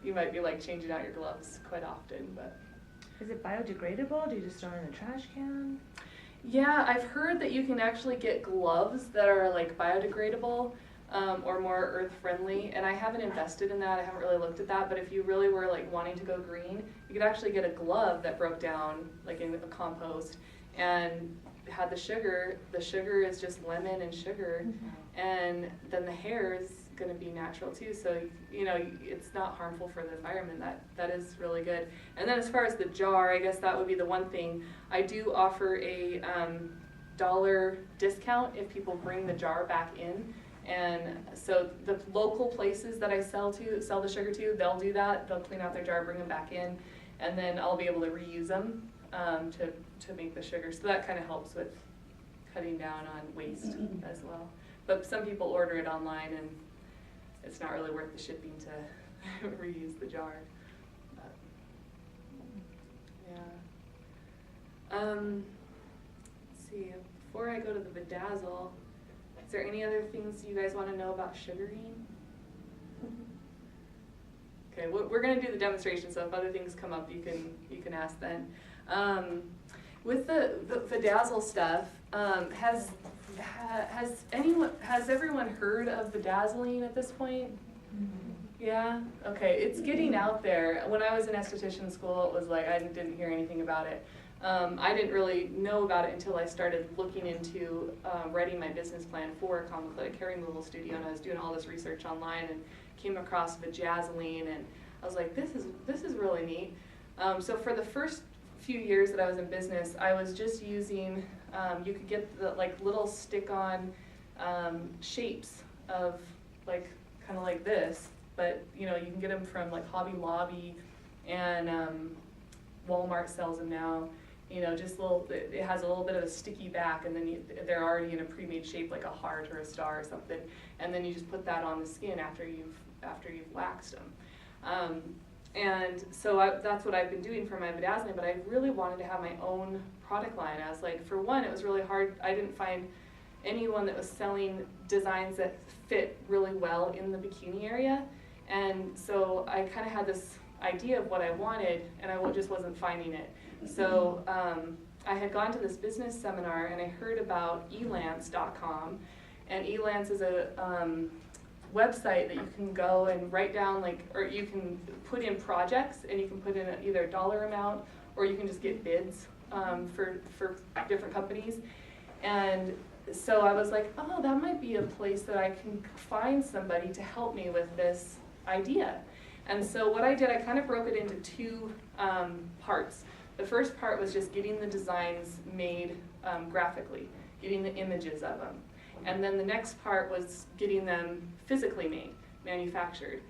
[SPEAKER 2] you might be like changing out your gloves quite often. But
[SPEAKER 5] is it biodegradable? Do you just throw it in the trash can?
[SPEAKER 2] yeah, I've heard that you can actually get gloves that are like biodegradable. Or more earth friendly, and I haven't invested in that. I haven't really looked at that, but if you really were like wanting to go green, you could actually get a glove that broke down like in a compost and had the sugar. The sugar is just lemon and sugar, and then the hair is going to be natural too, so it's not harmful for the environment. That is really good. And then as far as the jar, I guess that would be the one thing. I do offer a $1 discount if people bring the jar back in. And so the local places that I sell the sugar to, they'll do that. They'll clean out their jar, bring them back in, and then I'll be able to reuse them to make the sugar. So that kind of helps with cutting down on waste as well. But some people order it online, and it's not really worth the shipping to reuse the jar. But, yeah. Let's see. Before I go to the Vadazzle, is there any other things you guys want to know about sugaring? Okay, we're going to do the demonstration, so if other things come up, you can ask then. With the Vadazzle stuff, has everyone heard of bedazzling at this point? Yeah? Okay, it's getting out there. When I was in esthetician school, it was like I didn't hear anything about it. I didn't really know about it until I started looking into writing my business plan for Acomoclitic hair removal studio, and I was doing all this research online and came across vajazzling, and I was like, this is really neat. So for the first few years that I was in business, I was just using, you could get the like little stick-on shapes of like kind of like this, but you can get them from like Hobby Lobby, and Walmart sells them now. Just it has a little bit of a sticky back, and then they're already in a pre-made shape like a heart or a star or something, and then you just put that on the skin after you've waxed them. And so that's what I've been doing for my bedazzling, but I really wanted to have my own product line. I was like, for one, it was really hard. I didn't find anyone that was selling designs that fit really well in the bikini area, and so I kind of had this idea of what I wanted, and I just wasn't finding it. So I had gone to this business seminar, and I heard about elance.com, and Elance is a website that you can go and write down, or you can put in projects, and you can put in either a dollar amount, or you can just get bids for different companies. And so I was like, oh, that might be a place that I can find somebody to help me with this idea. And so what I did, I kind of broke it into two parts. The first part was just getting the designs made graphically, getting the images of them. And then the next part was getting them physically made, manufactured.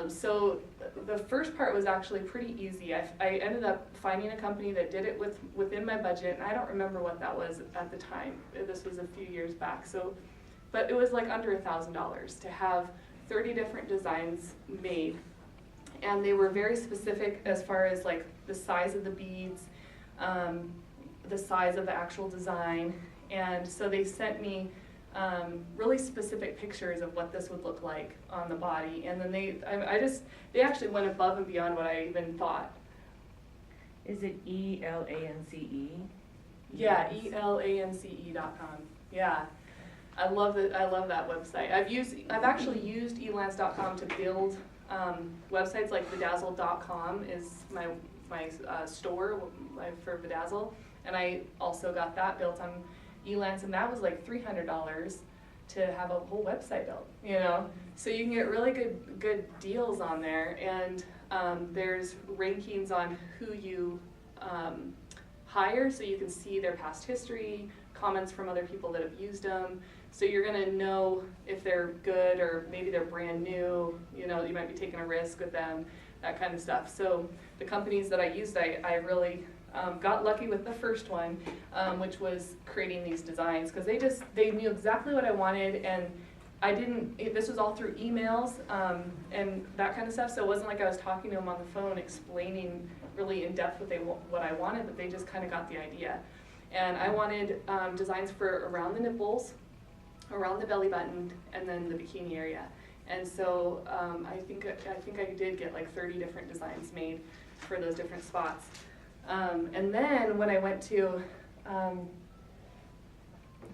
[SPEAKER 2] So the first part was actually pretty easy. I ended up finding a company that did it within my budget, and I don't remember what that was at the time. This was a few years back. But it was like under $1,000 to have 30 different designs made. And they were very specific as far as like the size of the beads, the size of the actual design. And so they sent me really specific pictures of what this would look like on the body. And then they actually went above and beyond what I even thought.
[SPEAKER 5] Is it ELANCE?
[SPEAKER 2] Yeah, ELANCE.com. Yeah. I love that website. I've actually used elance.com to build websites, like bedazzled.com is my store for Vadazzle, and I also got that built on Elance, and that was like $300 to have a whole website built, So you can get really good deals on there, and there's rankings on who you hire, so you can see their past history, comments from other people that have used them. So you're gonna know if they're good or maybe they're brand new, you know, you might be taking a risk with them, that kind of stuff. So the companies that I used, I really got lucky with the first one, which was creating these designs, because they knew exactly what I wanted, and this was all through emails and that kind of stuff, so it wasn't like I was talking to them on the phone explaining really in depth what I wanted, but they just kind of got the idea. And I wanted designs for around the nipples, around the belly button, and then the bikini area. And so I think I did get like 30 different designs made for those different spots. And then when I went to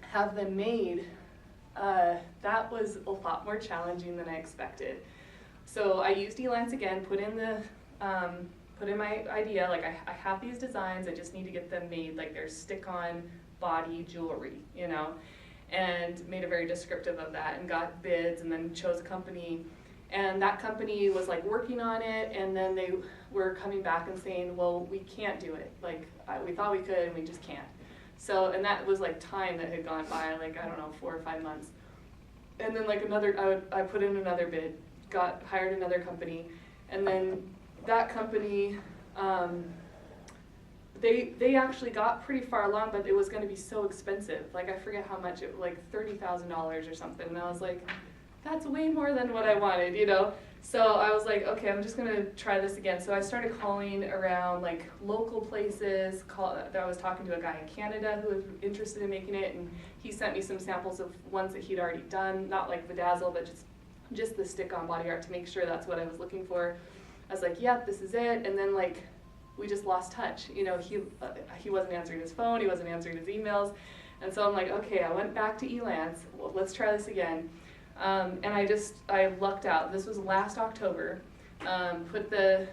[SPEAKER 2] have them made, that was a lot more challenging than I expected. So I used Elance again, put in my idea, like I have these designs, I just need to get them made, like they're stick-on body jewelry, you know, and made it very descriptive of that, and got bids, and then chose a company. And that company was like working on it, and then they were coming back and saying, well, we can't do it. Like, we thought we could, and we just can't. So, and that was like time that had gone by, like, I don't know, 4 or 5 months. And then like I put in another bid, hired another company, and then that company, they actually got pretty far along, but it was gonna be so expensive. Like, I forget how much, it was like $30,000 or something, and I was like, that's way more than what I wanted, you know? So I was like, okay, I'm just gonna try this again. So I started calling around like local places. I was talking to a guy in Canada who was interested in making it, and he sent me some samples of ones that he'd already done, not like Vadazzle, but just the stick-on body art to make sure that's what I was looking for. I was like, yep, this is it. And then like, we just lost touch. You know, he wasn't answering his phone, he wasn't answering his emails. And so I'm like, okay, I went back to Elance, well, let's try this again. And I lucked out. This was last October. Put the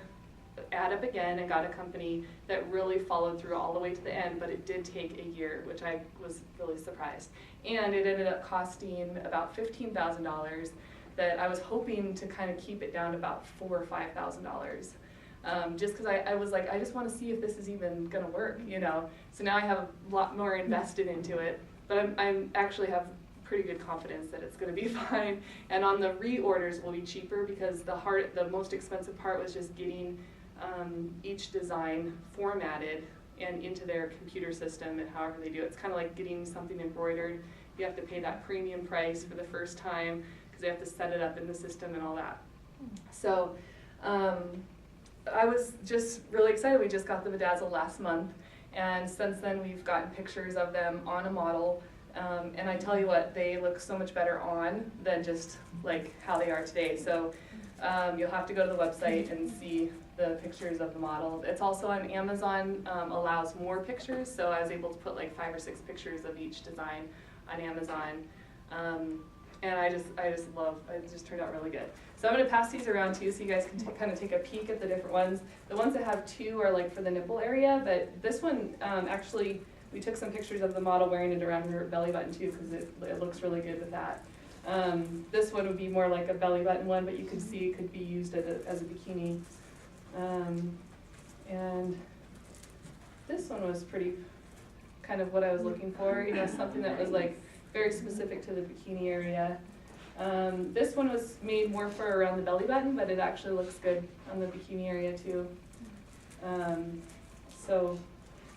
[SPEAKER 2] ad up again and got a company that really followed through all the way to the end, but it did take a year, which I was really surprised. And it ended up costing about $15,000 that I was hoping to kind of keep it down to about $4,000 or $5,000. Just because I was like, I just want to see if this is even going to work, you know. So now I have a lot more invested into it, but I actually have pretty good confidence that it's going to be fine. And on the reorders will be cheaper, because the most expensive part was just getting each design formatted and into their computer system, and however they do it. It's kind of like getting something embroidered. You have to pay that premium price for the first time because they have to set it up in the system and all that. So I was just really excited. We just got the Vadazzle last month, and since then we've gotten pictures of them on a model. And I tell you what, they look so much better on than just like how they are today. So you'll have to go to the website and see the pictures of the model. It's also on Amazon, allows more pictures, so I was able to put like 5 or 6 pictures of each design on Amazon. And I just love, it just turned out really good. So I'm going to pass these around too, so you guys can kind of take a peek at the different ones. The ones that have 2 are like for the nipple area, but this one actually, we took some pictures of the model wearing it around her belly button too, because it looks really good with that. This one would be more like a belly button one, but you could see it could be used as a bikini. And this one was pretty kind of what I was looking for, you know, something that was like very specific to the bikini area. This one was made more for around the belly button, but it actually looks good on the bikini area too.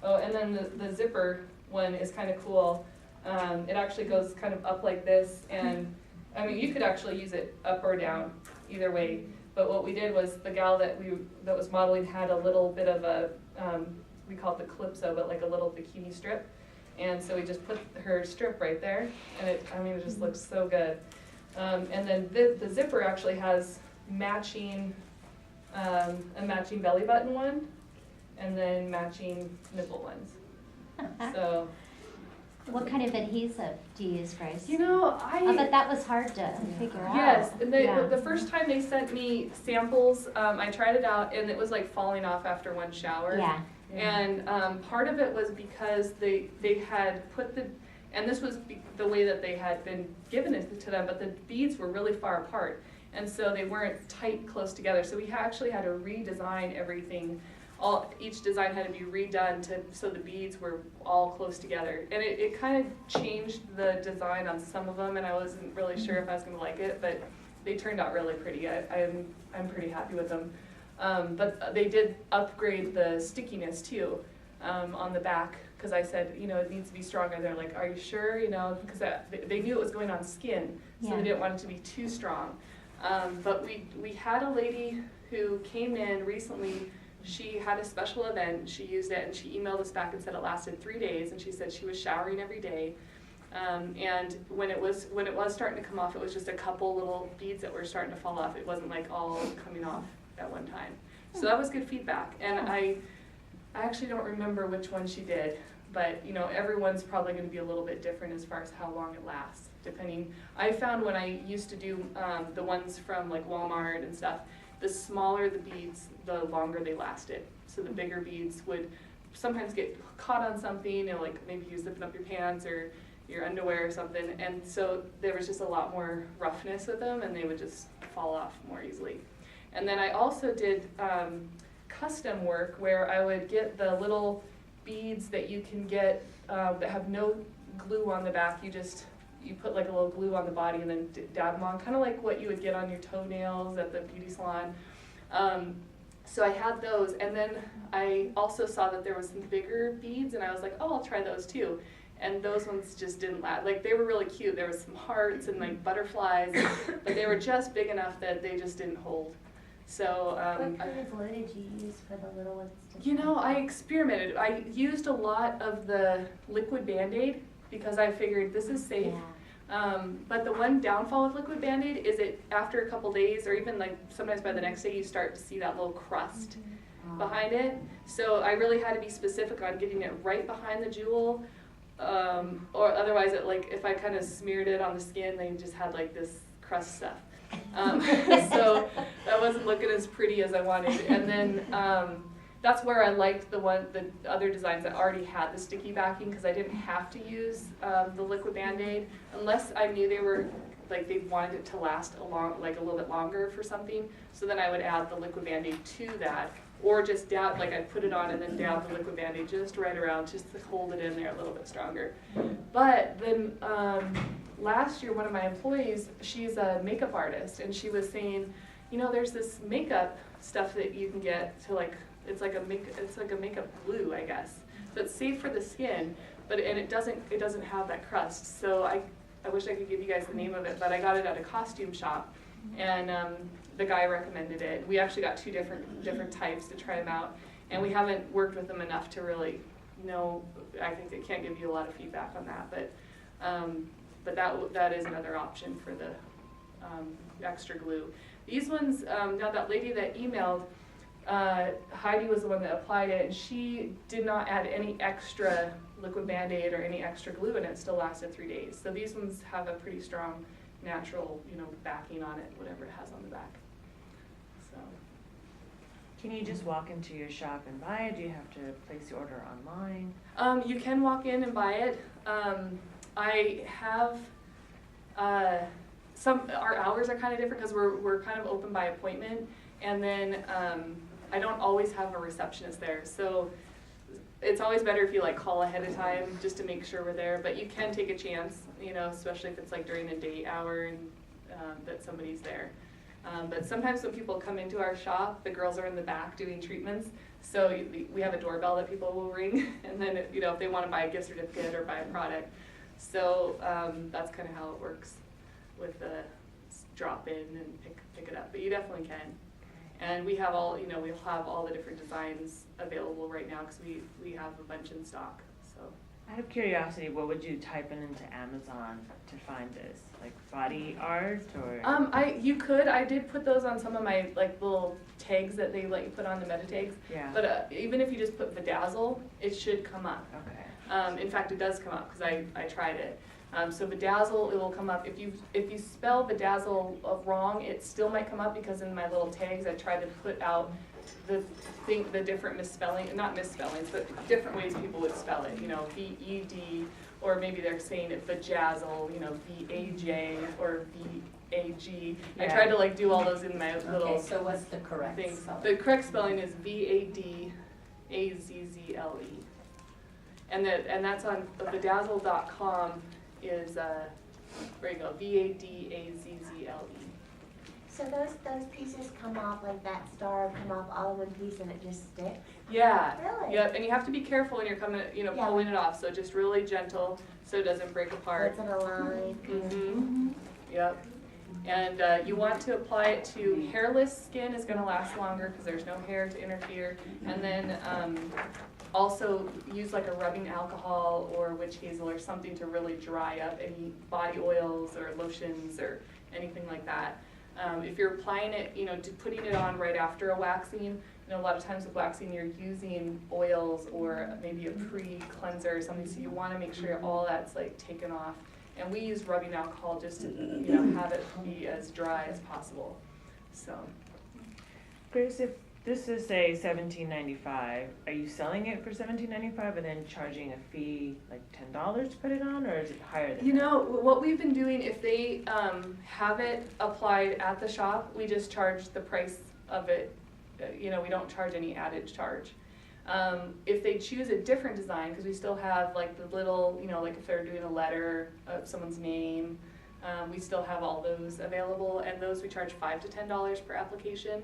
[SPEAKER 2] Oh, and then the zipper one is kind of cool. It actually goes kind of up like this, and I mean, you could actually use it up or down, either way. But what we did was, the gal that was modeling had a little bit of a, we call it the calypso, but like a little bikini strip. And so we just put her strip right there, and it just looks so good. And then the zipper actually has a matching belly button one, and then matching nipple ones. So,
[SPEAKER 3] what kind of adhesive do you use, Grace?
[SPEAKER 2] you know,
[SPEAKER 3] But that was hard to figure out.
[SPEAKER 2] Yes, and
[SPEAKER 3] Yeah.
[SPEAKER 2] the first time they sent me samples, I tried it out, and it was like falling off after one shower.
[SPEAKER 3] Yeah.
[SPEAKER 2] And part of it was because they had put and this was the way that they had been given it to them, but the beads were really far apart, and so they weren't tight close together. So we actually had to redesign everything each design had to be redone so the beads were all close together. And it kind of changed the design on some of them, and I wasn't really sure if I was going to like it, but they turned out really pretty. I'm pretty happy with them. But they did upgrade the stickiness too on the back, because I said, it needs to be stronger. They're like, are you sure? Because they knew it was going on skin, so
[SPEAKER 3] Yeah.
[SPEAKER 2] they didn't want it to be too strong. But we had a lady who came in recently. She had a special event, she used it, and she emailed us back and said it lasted 3 days, and she said she was showering every day. And when it was starting to come off, it was just a couple little beads that were starting to fall off. It wasn't like all coming off at one time. So that was good feedback. And I actually don't remember which one she did, but everyone's probably going to be a little bit different as far as how long it lasts, depending. I found when I used to do the ones from like Walmart and stuff, the smaller the beads, the longer they lasted. So the bigger beads would sometimes get caught on something, like maybe you zipping up your pants or your underwear or something, and so there was just a lot more roughness with them, and they would just fall off more easily. And then I also did custom work where I would get the little beads that you can get that have no glue on the back. You put like a little glue on the body and then dab them on, kind of like what you would get on your toenails at the beauty salon. So I had those, and then I also saw that there was some bigger beads, and I was like, oh, I'll try those too. And those ones just didn't last. Like, they were really cute. There was some hearts and like butterflies, but they were just big enough that they just didn't hold. So
[SPEAKER 3] What kind of glue did you use for the little ones?
[SPEAKER 2] I experimented. I used a lot of the liquid Band-Aid because I figured this is safe.
[SPEAKER 3] Yeah.
[SPEAKER 2] But the one downfall with liquid Band-Aid is after a couple days, or even like sometimes by the next day, you start to see that little crust behind it. So I really had to be specific on getting it right behind the jewel, or otherwise if I kind of smeared it on the skin, they just had like this crust stuff. So that wasn't looking as pretty as I wanted. And then that's where I liked the other designs that already had the sticky backing, because I didn't have to use the liquid Band-Aid unless I knew they wanted it to last a little bit longer for something. So then I would add the liquid Band-Aid to that, or just dab, I'd put it on and then dab the liquid Band-Aid just right around, just to hold it in there a little bit stronger. But then last year, one of my employees, she's a makeup artist, and she was saying, there's this makeup stuff that you can get to it's like a makeup glue, I guess. So it's safe for the skin, and it doesn't have that crust. So I wish I could give you guys the name of it, but I got it at a costume shop, and the guy recommended it. We actually got two different types to try them out, and we haven't worked with them enough to really know. I think they can't give you a lot of feedback on that, but that is another option for the extra glue. These ones, now that lady that emailed, Heidi was the one that applied it, and she did not add any extra liquid Band-Aid or any extra glue, and it still lasted 3 days. So these ones have a pretty strong natural, backing on it, whatever it has on the back. So.
[SPEAKER 5] Can you just walk into your shop and buy it? Do you have to place the order online?
[SPEAKER 2] You can walk in and buy it. I have our hours are kind of different because we're kind of open by appointment, and then I don't always have a receptionist there, so it's always better if you call ahead of time just to make sure we're there. But you can take a chance, especially if it's during the day hour and that somebody's there. But sometimes when people come into our shop, the girls are in the back doing treatments, so we have a doorbell that people will ring, and then if they want to buy a gift certificate or buy a product. So that's kind of how it works with the drop in and pick it up. But you definitely can. And we have all, we'll have all the different designs available right now because we have a bunch in stock. So.
[SPEAKER 5] Out of curiosity, what would you type into Amazon to find this? Like body art or?
[SPEAKER 2] You could. I did put those on some of my little tags that they let you put on the meta tags.
[SPEAKER 5] Yeah.
[SPEAKER 2] But even if you just put Vadazzle, it should come up.
[SPEAKER 5] Okay.
[SPEAKER 2] In fact, it does come up because I tried it. So Vadazzle, it will come up. If you spell Vadazzle wrong, it still might come up because in my little tags I tried to put out the different not misspellings, but different ways people would spell it. V-E-D, or maybe they're saying it Vajazzle, V-A-J or V-A-G.
[SPEAKER 5] Yeah.
[SPEAKER 2] I tried to do all those in my little
[SPEAKER 6] Okay, so what's the correct
[SPEAKER 2] things.
[SPEAKER 6] spelling?
[SPEAKER 2] The correct spelling is V-A-D vajazzle. And that's on the bedazzle.com is, where you go, vadazzle.
[SPEAKER 7] So those pieces come off, like that star come off all in one piece and it just sticks?
[SPEAKER 2] Yeah.
[SPEAKER 7] Really?
[SPEAKER 2] Yep, and you have to be careful when you're coming,
[SPEAKER 7] Yeah.
[SPEAKER 2] pulling it off, so just really gentle so it doesn't break apart.
[SPEAKER 7] It's in a line.
[SPEAKER 2] Mm-hmm. Yep. And you want to apply it to hairless skin, is gonna last longer because there's no hair to interfere. And then also use like a rubbing alcohol or witch hazel or something to really dry up any body oils or lotions or anything like that. If you're applying it, putting it on right after a waxing, a lot of times with waxing you're using oils or maybe a pre-cleanser or something, so you want to make sure all that's like taken off. And we use rubbing alcohol just to have it be as dry as possible. So.
[SPEAKER 5] Grace, if this is say $17.95, are you selling it for $17.95 and then charging a fee like $10 to put it on, or is it higher than that?
[SPEAKER 2] What we've been doing, if they have it applied at the shop, we just charge the price of it. We don't charge any added charge. If they choose a different design, because we still have like the little, like if they're doing a letter of someone's name, we still have all those available, and those we charge $5 to $10 per application.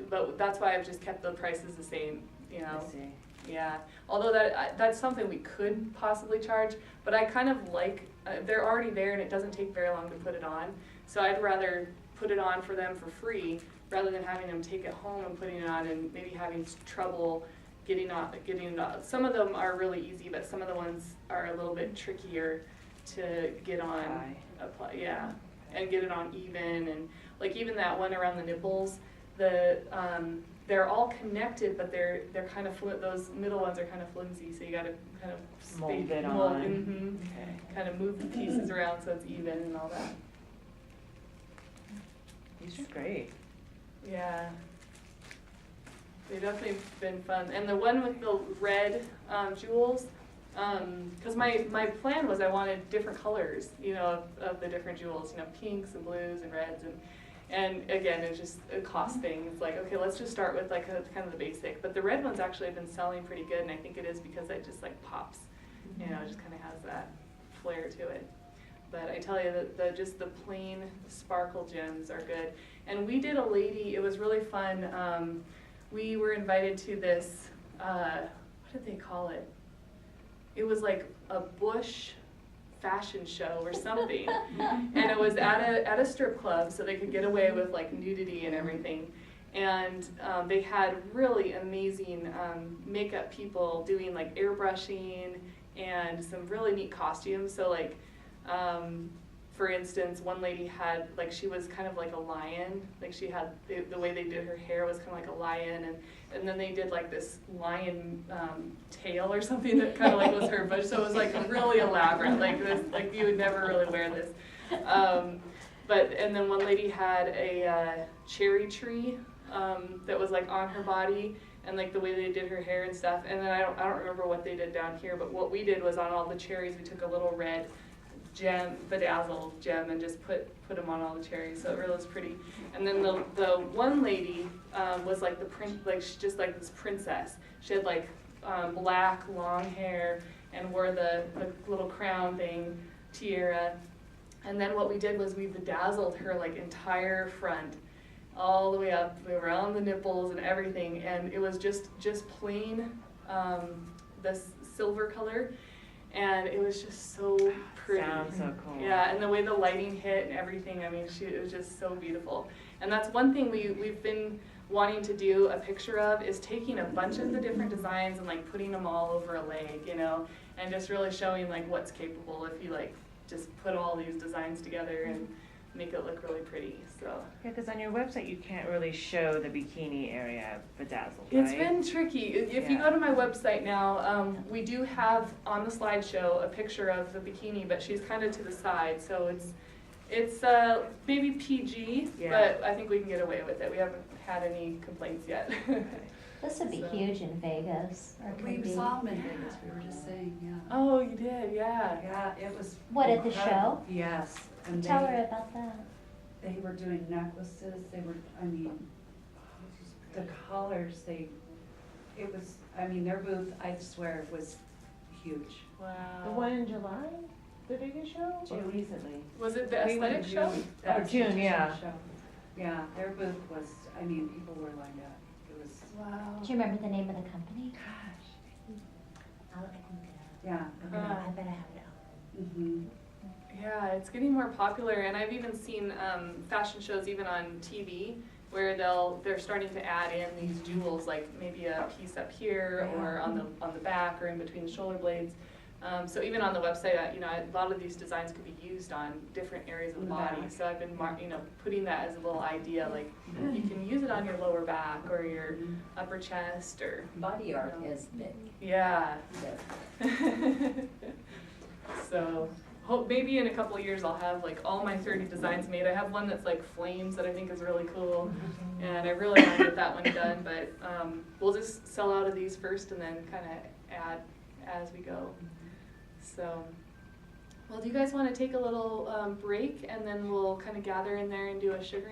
[SPEAKER 2] But that's why I've just kept the prices the same,
[SPEAKER 5] I see.
[SPEAKER 2] Yeah, although that's something we could possibly charge, but I kind of like, they're already there and it doesn't take very long to put it on, so I'd rather put it on for them for free rather than having them take it home and putting it on and maybe having trouble getting it on. Some of them are really easy, but some of the ones are a little bit trickier to get on, and get it on even, and like even that one around the nipples, they're all connected, but they're kind of those middle ones are kind of flimsy, so you got to kind of
[SPEAKER 5] mold it on.
[SPEAKER 2] Okay. Kind of move the pieces around so it's even and all that.
[SPEAKER 5] These are great.
[SPEAKER 2] Yeah, they've definitely been fun. And the one with the red jewels, because my plan was I wanted different colors, of the different jewels, pinks and blues and reds, and again, it's just a cost thing. It's like, okay, let's just start with like kind of the basic. But the red ones actually have been selling pretty good, and I think it is because it just like pops, it just kind of has that flair to it. But I tell you that just the plain sparkle gems are good. And we did a lady, it was really fun. We were invited to this, what did they call it? It was like a bush fashion show or something. And it was at a strip club, so they could get away with like nudity and everything. And they had really amazing makeup people doing like airbrushing and some really neat costumes. So like, for instance, one lady had, like, she was kind of like a lion, like she had, the way they did her hair was kind of like a lion, and then they did like this lion tail or something that kind of like was her bush, so it was like really elaborate, like this, like you would never really wear this. And then one lady had a cherry tree that was like on her body, and like the way they did her hair and stuff, and then I don't remember what they did down here, but what we did was on all the cherries we took a little red Vadazzle gem and just put them on all the cherries, so it really was pretty. And then the one lady was like she's just like this princess. She had like black long hair and wore the little crown thing, tiara. And then what we did was we bedazzled her like entire front, all the way up around the nipples and everything, and it was just plain this silver color. And it was just so pretty.
[SPEAKER 5] Sounds so cool.
[SPEAKER 2] Yeah, and the way the lighting hit and everything, I mean, it was just so beautiful. And that's one thing we've been wanting to do a picture of, is taking a bunch of the different designs and like putting them all over a leg, and just really showing like what's capable if you like just put all these designs together and make it look really pretty. So
[SPEAKER 5] Yeah, because on your website you can't really show the bikini area bedazzled,
[SPEAKER 2] it's
[SPEAKER 5] right?
[SPEAKER 2] been tricky. If you go to my website now, we do have on the slideshow a picture of the bikini, but she's kind of to the side, so it's maybe PG,
[SPEAKER 5] Yeah.
[SPEAKER 2] but I think we can get away with it. We haven't had any complaints yet.
[SPEAKER 3] This would be
[SPEAKER 2] So.
[SPEAKER 3] huge in Vegas. Or could
[SPEAKER 4] We
[SPEAKER 3] be.
[SPEAKER 4] saw them in Vegas, we were just saying, yeah.
[SPEAKER 2] Oh, you did, yeah.
[SPEAKER 4] Yeah, it was
[SPEAKER 3] What, at the
[SPEAKER 4] incredible. Yes, and
[SPEAKER 3] Tell her about that.
[SPEAKER 4] they were doing necklaces, they were, I mean, the collars, it was, I mean, their booth, I swear, was huge.
[SPEAKER 2] Wow.
[SPEAKER 5] The one in July, the biggest show, or
[SPEAKER 4] June.
[SPEAKER 5] recently?
[SPEAKER 2] Was it the
[SPEAKER 4] We went
[SPEAKER 2] aesthetic
[SPEAKER 4] to
[SPEAKER 2] show?
[SPEAKER 4] June.
[SPEAKER 5] Oh,
[SPEAKER 4] The
[SPEAKER 5] June,
[SPEAKER 4] aesthetic
[SPEAKER 5] yeah.
[SPEAKER 4] show. Yeah, their booth was, I mean, people were lined up. It was,
[SPEAKER 2] Wow.
[SPEAKER 3] Do you remember the name of the company?
[SPEAKER 4] gosh,
[SPEAKER 7] I can look it up.
[SPEAKER 4] yeah.
[SPEAKER 7] I bet I have it out.
[SPEAKER 4] Mm-hmm.
[SPEAKER 2] Yeah, it's getting more popular, and I've even seen fashion shows even on TV where they're starting to add in these jewels, like maybe a piece up here or on the back or in between the shoulder blades. So even on the website, you know, a lot of these designs could be used on different areas of the body. So I've been, putting that as a little idea, like you can use it on your lower back or your upper chest or.
[SPEAKER 6] Body art is big.
[SPEAKER 2] Yeah.
[SPEAKER 6] Yeah.
[SPEAKER 2] So hope maybe in a couple of years I'll have like all my 30 designs made. I have one that's like flames that I think is really cool, and I really want to get that one done. But we'll just sell out of these first and then kind of add as we go. So, well, do you guys want to take a little break and then we'll kind of gather in there and do a sugaring?